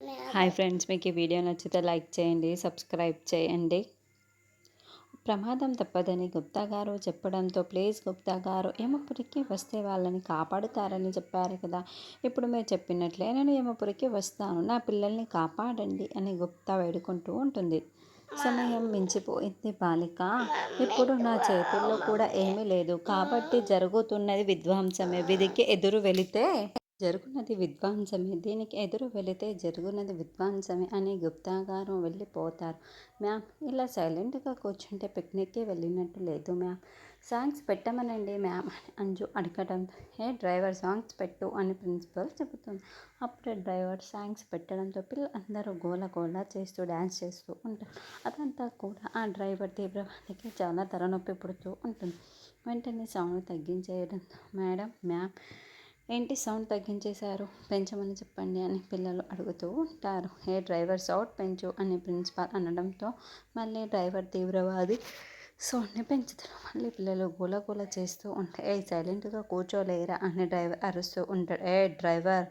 Hi friends, మీకు ఈ video నచ్చితే లైక్ చేయండి, సబ్స్క్రైబ్ చేయండి. ప్రమాదం తప్పదని గుప్తా గారు చెప్పడంతో ప్లీజ్ గుప్తా గారు యమపురికి వస్తే వాళ్ళని కాపాడుతారని చెప్పారు కదా. ఇప్పుడు మీరు చెప్పినట్లే నేను యమపురికి వస్తాను, నా పిల్లల్ని కాపాడండి అని గుప్తా వేడుకుంటూ ఉంటుంది. సమయం మించిపోయింది బాలిక, ఇప్పుడు నా చేతుల్లో కూడా ఏమీ లేదు కాబట్టి జరుగుతున్నది విధ్వంసమే. విధికి ఎదురు వెళితే జరుగునది విధ్వంసమే, దీనికి ఎదురు వెళితే జరుగునది విధ్వంసమే అని గుప్తా గారు వెళ్ళిపోతారు. మ్యామ్, ఇలా సైలెంట్గా కూర్చుంటే పిక్నిక్కి వెళ్ళినట్టు లేదు మ్యామ్, సాంగ్స్ పెట్టమనండి మ్యామ్ అని అంజు అడగడంతో డ్రైవర్ సాంగ్స్ పెట్టు అని ప్రిన్సిపల్ చెబుతుంది. అప్పుడే డ్రైవర్ సాంగ్స్ పెట్టడంతో పిల్లలందరూ గోల గోల చేస్తూ డ్యాన్స్ చేస్తూ ఉంటారు. అదంతా కూడా ఆ డ్రైవర్ తీవ్రవాదికి చాలా తలనొప్పి పుడుతూ ఉంటుంది. వెంటనే సౌండ్ తగ్గించేయడంతో మేడం, మ్యామ్, ఏంటి సౌండ్ తగ్గించేశారు, పెంచమని చెప్పండి అని పిల్లలు అడుగుతూ ఉంటారు. డ్రైవర్ సౌండ్ పెంచు అని ప్రిన్సిపాల్ అనడంతో మళ్ళీ డ్రైవర్ తీవ్రవాది సౌండ్ని పెంచుతారు. మళ్ళీ పిల్లలు గోల చేస్తూ ఉంటాయి. సైలెంట్గా కూర్చోలేరా అని డ్రైవర్ అరుస్తూ ఉంటాడు. డ్రైవర్,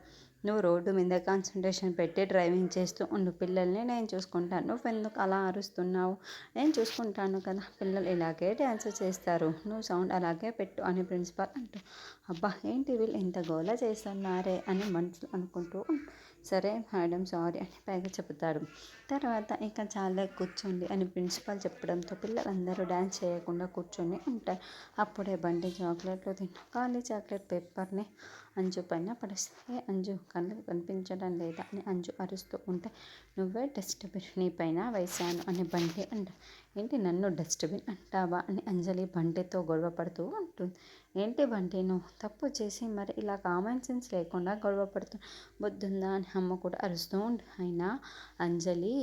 నువ్వు రోడ్డు మీద కాన్సన్ట్రేషన్ పెట్టి డ్రైవింగ్ చేస్తూ ఉండు, పిల్లల్ని నేను చూసుకుంటాను, నువ్వెందుకు అలా అరుస్తున్నావు, నేను చూసుకుంటాను కదా, పిల్లలు ఇలాగే డ్యాన్స్ చేస్తారు, నువ్వు సౌండ్ అలాగే పెట్టు అని ప్రిన్సిపాల్ అంటూ అబ్బా ఏంటి వీళ్ళు ఇంత గోల చేస్తున్నారే అని మనసులో అనుకుంటూ సరే మేడం సారీ అని పైగా చెబుతాడు. తర్వాత ఇక చాలా కూర్చోండి అని ప్రిన్సిపాల్ చెప్పడంతో పిల్లలందరూ డ్యాన్స్ చేయకుండా కూర్చొని ఉంటారు. అప్పుడే బండి చాక్లెట్లు తిన్నా ఖాళీ చాక్లెట్ పేపర్ని అంజు పైన పడిస్తే అంజు కళ్ళకు కనిపించడం లేదా అని అంజు అరుస్తూ ఉంటే నువ్వే డస్ట్బిన్ నీ పైన వేశాను అని బండి అంట. ఏంటి నన్ను డస్ట్బిన్ అంటావా అని అంజలి బండితో గొడవ పడుతూ ఉంటుంది. ఏంటి బండి, నువ్వు తప్పు చేసి మరి ఇలా కామన్ సెన్స్ లేకుండా గొడవ పడుతూ బుద్ధుందా అని అమ్మ కూడా అరుస్తూ ఉంటుంది. అయినా అంజలి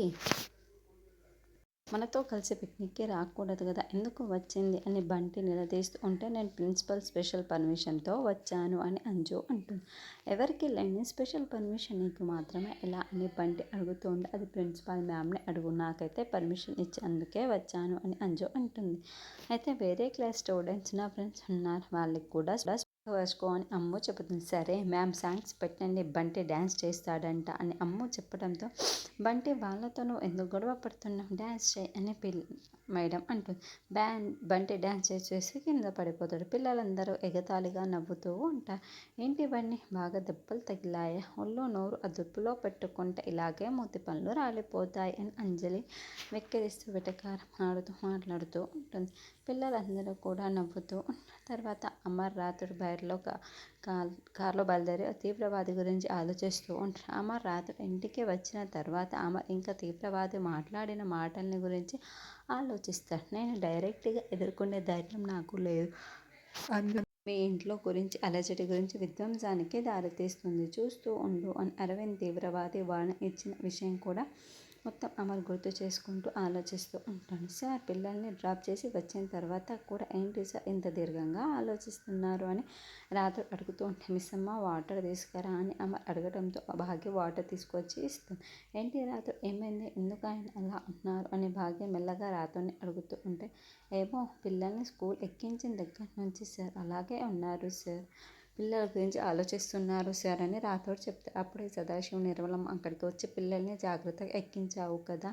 మనతో కలిసి పిక్నిక్కి రాకూడదు కదా, ఎందుకు వచ్చింది అని బంటి నిలదీస్తూ ఉంటే నేను ప్రిన్సిపల్ స్పెషల్ పర్మిషన్తో వచ్చాను అని అంజు అంటుంది. ఎవరికి లేని స్పెషల్ పర్మిషన్ నీకు మాత్రమే ఎలా అని బంటి అడుగుతుంది. అది ప్రిన్సిపాల్ మ్యామ్ని అడుగు, నాకైతే పర్మిషన్ ఇచ్చి అందుకే వచ్చాను అని అంజు అంటుంది. అయితే వేరే క్లాస్ స్టూడెంట్స్ నా ఫ్రెండ్స్ ఉన్నారు, వాళ్ళకి కూడా వేసుకో అని అమ్ము చెబుతుంది. సరే మ్యామ్, సాంగ్స్ పెట్టండి, బంటి డ్యాన్స్ చేస్తాడంట అని అమ్ము చెప్పడంతో బంటి వాళ్ళతో నువ్వు ఎందుకు గొడవ పడుతున్నావు, డ్యాన్స్ చేయి అని మేడం అంటుంది. బంటి డ్యాన్స్ చేసి కింద పడిపోతాడు. పిల్లలందరూ ఎగతాళిగా నవ్వుతూ ఉంటారు. ఏంటి బండి, బాగా దెబ్బలు తగిలాయా, ఒళ్ళు నోరు అదుపులో పెట్టుకుంటే ఇలాగే మూతి పనులు రాలిపోతాయి అని అంజలి వెక్కిరిస్తూ వెటకారం ఆడుతూ మాట్లాడుతూ ఉంటుంది. పిల్లలందరూ కూడా నవ్వుతూ ఉంటారు. తర్వాత అమర్ రాత్రి బయటలో కారులో బయలుదేరి తీవ్రవాది గురించి ఆలోచిస్తూ ఉంటారు. అమర్ రాత్రి ఇంటికి వచ్చిన తర్వాత అమర్ ఇంకా తీవ్రవాది మాట్లాడిన మాటల్ని గురించి ఆలోచిస్తాడు. నేను డైరెక్ట్గా ఎదుర్కొనే ధైర్యం నాకు లేదు, అందులో మీ ఇంట్లో గురించి అలజడి గురించి విధ్వంసానికి దారితీస్తుంది, చూస్తూ ఉండు అని అరవింద్ తీవ్రవాది వార్నింగ్ ఇచ్చిన విషయం కూడా మొత్తం అమర్ గుర్తు చేసుకుంటూ ఆలోచిస్తూ ఉంటాను. సార్, పిల్లల్ని డ్రాప్ చేసి వచ్చిన తర్వాత కూడా ఏంటి సార్ ఇంత దీర్ఘంగా ఆలోచిస్తున్నారు అని రాత్రి అడుగుతూ ఉంటే మిస్ అమ్మ వాటర్ తీసుకురా అని అమర్ అడగడంతో భాగ్య వాటర్ తీసుకొచ్చి ఇస్తుంది. ఏంటి రాత్రి ఏమైంది, ఎందుకు ఆయన అలా ఉన్నారు అని భాగ్య మెల్లగా రాత్రిని అడుగుతూ ఉంటే ఏమో పిల్లల్ని స్కూల్ ఎక్కించిన దగ్గర నుంచి సార్ అలాగే ఉన్నారు సార్, పిల్లల గురించి ఆలోచిస్తున్నారు సార్ అని రాథోడ్ చెప్తారు. అప్పుడే సదాశివ నిర్మలం అక్కడికి వచ్చి పిల్లల్ని జాగ్రత్తగా ఎక్కించావు కదా,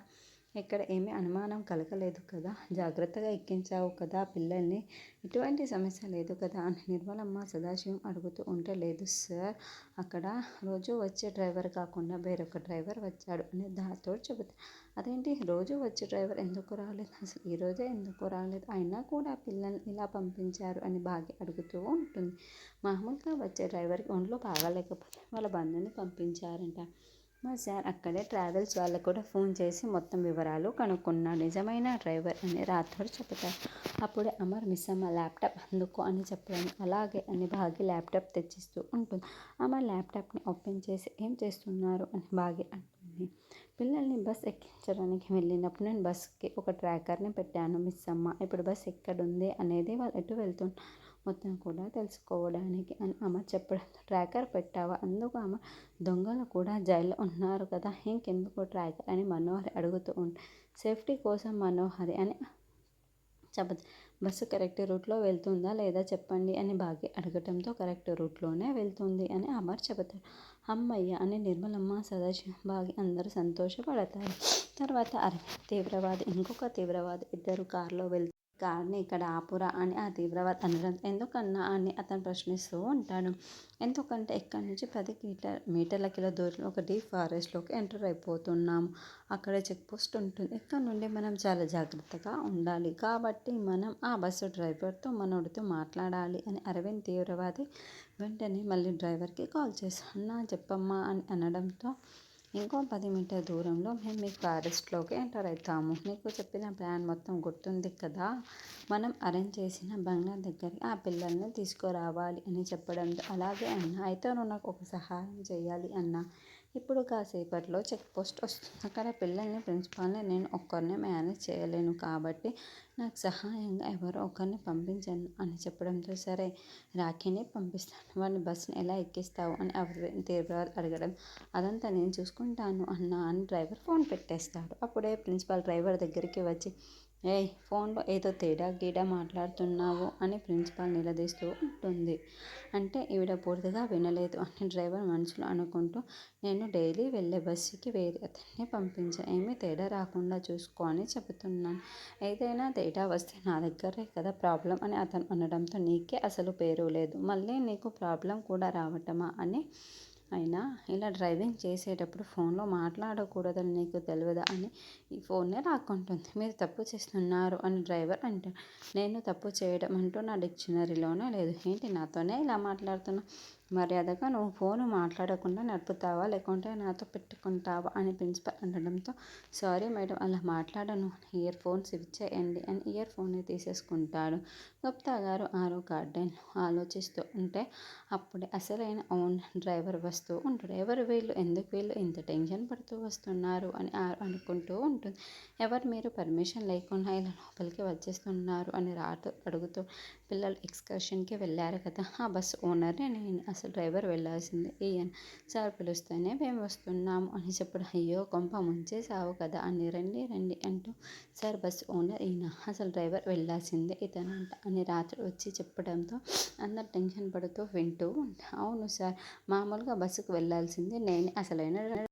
ఇక్కడ ఏమీ అనుమానం కలగలేదు కదా, జాగ్రత్తగా ఎక్కించావు కదా పిల్లల్ని, ఎటువంటి సమస్య లేదు కదా అని నిర్మలమ్మ సదాశివం అడుగుతూ ఉంటే లేదు సార్, అక్కడ రోజు వచ్చే డ్రైవర్ కాకుండా వేరొక డ్రైవర్ వచ్చాడు అని రాథోడ్ చెబుతాడు. అదేంటి రోజు వచ్చే డ్రైవర్ ఎందుకు రాలేదు, అసలు ఈరోజే ఎందుకు రాలేదు, అయినా కూడా పిల్లల్ని ఇలా పంపించారు అని భాగ్య అడుగుతూ ఉంటుంది. మామూలుగా వచ్చే డ్రైవర్కి ఒంట్లో బాగాలేకపోతే వాళ్ళ బంధుని పంపించారంట. మా సార్ అక్కడే ట్రావెల్స్ వాళ్ళకు కూడా ఫోన్ చేసి మొత్తం వివరాలు కనుక్కున్నాడు, నిజమైన డ్రైవర్ అని రాథోడ్ చెబుతారు. అప్పుడే అమర్ మిస్ అమ్మ ల్యాప్టాప్ అందుకో అని చెప్పాను. అలాగే అని భాగ్య ల్యాప్టాప్ తెచ్చిస్తూ ఉంటుంది. అమర్ ల్యాప్టాప్ని ఓపెన్ చేసి ఏం చేస్తున్నారు అని భాగ్య అంటుంది. పిల్లల్ని బస్ ఎక్కించడానికి వెళ్ళినప్పుడు నేను బస్కి ఒక ట్రాకర్ని పెట్టాను మిస్ అమ్మ, ఇప్పుడు బస్ ఎక్కడుంది అనేది వాళ్ళు ఎటు వెళ్తున్నారు మొత్తం కూడా తెలుసుకోవడానికి అని అమర్ చెప్పడం. ట్రాకర్ పెట్టావా, అందుకు అమర్ దొంగలు కూడా జైల్లో ఉన్నారు కదా, ఇంకెందుకు ట్రాకర్ అని మనోహరి అడుగుతూ ఉంటే సేఫ్టీ కోసం మనోహరి అని చెప్పదు. బస్సు కరెక్ట్ రూట్లో వెళ్తుందా లేదా చెప్పండి అని భాగ్య అడగటంతో కరెక్ట్ రూట్లోనే వెళ్తుంది అని అమర్ చెబుతాడు. హమ్మయ్య అని నిర్మలమ్మ, సదాశివం, భాగి అందరూ సంతోషపడతారు. తర్వాత అరవింద్ తీవ్రవాది, ఇంకొక తీవ్రవాది ఇద్దరు కారులో వెళ్తారు. కార్ని ఇక్కడ ఆపురా అని ఆ తీవ్రవాది అనడం, ఎందుకన్నా అని అతను ప్రశ్నిస్తూ ఉంటాడు. ఎందుకంటే ఇక్కడి నుంచి 10 మీటర్ల దూరంలో ఒక డీప్ ఫారెస్ట్లోకి ఎంటర్ అయిపోతున్నాము. అక్కడ చెక్ పోస్ట్ ఉంటుంది. ఇక్కడ నుండి మనం చాలా జాగ్రత్తగా ఉండాలి. కాబట్టి మనం ఆ బస్సు డ్రైవర్తో మనోడితో మాట్లాడాలి అని అరవింద్ తీవ్రవాది వెంటనే మళ్ళీ డ్రైవర్కి కాల్ చేశాడు. అన్నా చెప్పమ్మా అని అనడంతో, ఇంకో 10 మీటర్ దూరంలో మేము మీ ఫారెస్ట్లోకి ఎంటర్ అవుతాము. నీకు చెప్పిన ప్లాన్ మొత్తం గుర్తుంది కదా. మనం అరేంజ్ చేసిన బంగ్లా దగ్గరికి ఆ పిల్లల్ని తీసుకురావాలి అని చెప్పడంతో, అలాగే అన్న, అయితే నువ్వు నాకు ఒక సహాయం చేయాలి అన్న. ఇప్పుడు కాసేపట్లో చెక్ పోస్ట్ వస్తుంది. అక్కడ పిల్లల్ని, ప్రిన్సిపాల్ని నేను ఒక్కరినే మేనేజ్ చేయలేను. కాబట్టి నాకు సహాయంగా ఎవరో ఒకరిని పంపించను అని చెప్పడంతో, సరే రాఖీని పంపిస్తాను. వాడిని బస్సుని ఎలా ఎక్కిస్తావు అని అరవింద్ తీవ్రవాది అడగడం, అదంతా నేను చూసుకుంటాను అన్నా అని డ్రైవర్ ఫోన్ పెట్టేస్తాడు. అప్పుడే ప్రిన్సిపాల్ డ్రైవర్ దగ్గరికి వచ్చి, ఏయ్ ఫోన్లో ఏదో తేడా గీడా మాట్లాడుతున్నావు అని ప్రిన్సిపాల్ నిలదీస్తూ ఉంటుంది. అంటే ఈవిడ పూర్తిగా వినలేదు అని డ్రైవర్ మనసులో అనుకుంటూ, నేను డైలీ వెళ్ళే బస్సుకి వేరే అతన్ని పంపించా, ఏమీ తేడా రాకుండా చూసుకో అని చెబుతున్నాను. ఏదైనా తేడా వస్తే నా దగ్గరే కదా ప్రాబ్లం అని అతను అనడంతో, నీకే అసలు పేరు లేదు, మళ్ళీ నీకు ప్రాబ్లం కూడా రావటమా అని. అయినా ఇలా డ్రైవింగ్ చేసేటప్పుడు ఫోన్లో మాట్లాడకూడదని నీకు తెలియదా అని ఈ ఫోన్నే లాక్కుంటుంది. మీరు తప్పు చేస్తున్నారు అని డ్రైవర్ అంటాడు. నేను తప్పు చేయడం అంటూ నా డిక్షనరీలోనే లేదు. ఏంటి నాతోనే ఇలా మాట్లాడుతున్నావు? మర్యాదగా నువ్వు ఫోను మాట్లాడకుండా నడుపుతావా లేకుంటే నాతో పెట్టుకుంటావా అని ప్రిన్సిపల్ అనడంతో, సారీ మేడం అలా మాట్లాడను, ఇయర్ ఫోన్స్ ఇచ్చేయండి అని ఇయర్ ఫోన్ని తీసేసుకుంటాడు. గుప్తా గారు ఆరో గార్డెన్లో ఆలోచిస్తూ ఉంటే అప్పుడే అసలైన ఓన్ డ్రైవర్ వస్తూ ఉంటాడు. ఎవరు వీళ్ళు, ఎందుకు వీళ్ళు ఇంత టెన్షన్ పడుతూ వస్తున్నారు అని అనుకుంటూ ఉంటుంది. ఎవరు మీరు, పర్మిషన్ లేకుండా ఇలా లోపలికి వచ్చేస్తున్నారు అని రాటు అడుగుతూ, పిల్లలు ఎక్స్కర్షన్కి వెళ్ళారు కదా, ఆ బస్ ఓనర్ని నేను, అసలు డ్రైవర్ వెళ్ళాల్సింది ఈయన, సార్ పిలుస్తేనే మేము వస్తున్నాము అని చెప్పడం, అయ్యో కొంప ముంచేసావు కదా అని రండి రండి అంటూ, సార్ బస్ ఓనర్ ఈయన, అసలు డ్రైవర్ వెళ్ళాల్సిందే ఇతనంట అని రాత్రి వచ్చి చెప్పడంతో అందరు టెన్షన్ పడుతూ వింటూ ఉంటారు. అవును సార్, మామూలుగా బస్సుకు వెళ్ళాల్సింది నేనే, అసలైన